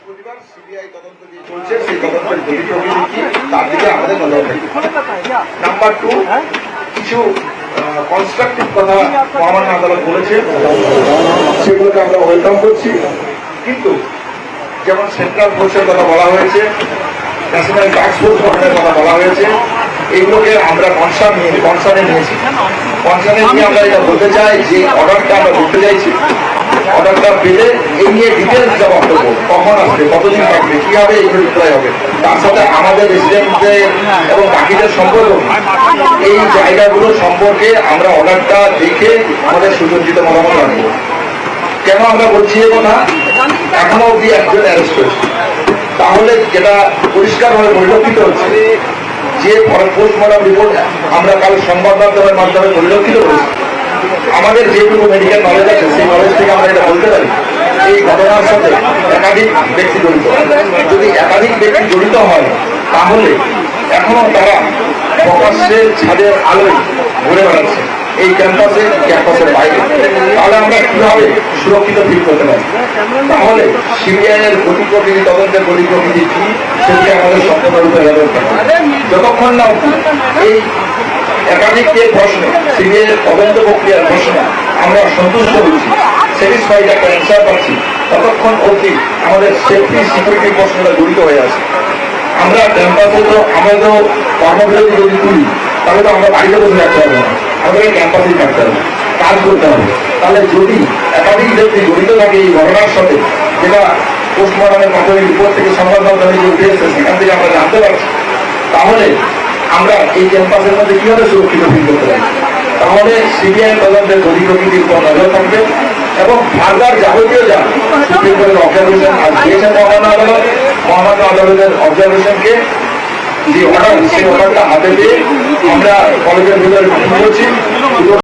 বৃহস্পতিবার সিবিআই তদন্ত যে চলছে সেই তদন্তের গতি প্রকৃতি কি তার দিকে আমাদের নজর থাকবে। নাম্বার 2, কিছু কনস্ট্রাকটিভ কথা মহামান্য আদালত বলেছে, সেগুলোকে আমরা ওয়েলকাম করছি। কিন্তু যেমন সেন্ট্রাল ফোর্সের কথা বলা হয়েছে, ন্যাশনাল টাস্ক ফোর্স গঠনের কথা বলা হয়েছে, এগুলোকে আমরা কনসার্নে নিয়েছি। কনসার্নে নিয়ে আমরা এটা বলতে চাই যে অর্ডারটা আমরা বলতে চাইছি, অর্ডারটা পেলে এই নিয়ে ডিটেলস যা বক্তব্য, কখন আসবে, কতদিন থাকবে, কিভাবে এইগুলো রিপ্লাই হবে, তার সাথে আমাদের রেসিডেন্টদের এবং বাকিদের সম্পর্ক, এই জায়গাগুলো সম্পর্কে আমরা অর্ডারটা দেখে আমাদের সুসজ্জিত মতামত রাখবো। কেন আমরা বলছি এ কথা? এখনো অব্দি একজন অ্যারেস্ট হয়েছে, তাহলে যেটা পরিষ্কারভাবে পরিলক্ষিত হচ্ছে যে পোস্টমর্টম রিপোর্ট আমরা কাল সংবাদ মাধ্যমের মাধ্যমে পরিলক্ষিত করেছি, আমাদের যেটুকু মেডিকেল নলেজ আছে সেই নলেজ থেকে আমরা এটা বলতে পারি এই ঘটনার সাথে একাধিক ব্যক্তি জড়িত। যদি একাধিক ব্যক্তি জড়িত হয় তাহলে এখনো তারা প্রকাশ্যের ছাদের আলোয় ঘুরে বেড়াচ্ছে এই ক্যাম্পাসের বাইরে, তাহলে আমরা কিভাবে সুরক্ষিত ফিল করতে পারি? তাহলে সিবিআই এর গতি প্রকৃতি, তদন্তের গতি প্রকৃতি কি সেটি আমাদের সম্পূর্ণরূপে ব্যবস্থা যতক্ষণ না এই একাধিক যে প্রশ্ন, সিবিআই এর তদন্ত প্রক্রিয়ার প্রশ্ন আমরা সন্তুষ্ট হচ্ছি, স্যাটিসফাইড একটা অ্যান্সার পাচ্ছি, ততক্ষণ অবধি আমাদের সেফটি সিকিউরিটি প্রশ্নটা জড়িত হয়ে আছে। আমরা ক্যাম্পাসে তো আমাদের কর্মবিরতি যদি তুলি তাহলে তো আমরা বাড়িতে বসে রাখতে হবে না, আমাদেরকে ক্যাম্পাসেই থাকতে হবে, কাজ করতে হবে। তাহলে যদি একাধিক ব্যক্তি জড়িত থাকে এই ঘটনার সাথে, যেটা পোস্টমর্টমের প্রাথমিক রিপোর্ট থেকে সংবাদ মাধ্যমে যে উঠে এসেছে সেখান থেকে আমরা জানতে পারছি, তাহলে আমরা এই ক্যাম্পাসের মধ্যে কিভাবে সুরক্ষিত ফিল করতে পারি? তাহলে সিবিআই তদন্তের গতি প্রকৃতির উপর নজর থাকবে এবং ফার্দার যাবতীয় যা সুপ্রিম কোর্টের অবজারভেশন আজ দিয়েছেন মহামান্য আদালতের অবজারভেশনকে যে অর্ডার, সেই অর্ডারটা হাতে পেয়ে আমরা কলেজের ভিতরে মিটিং করছি।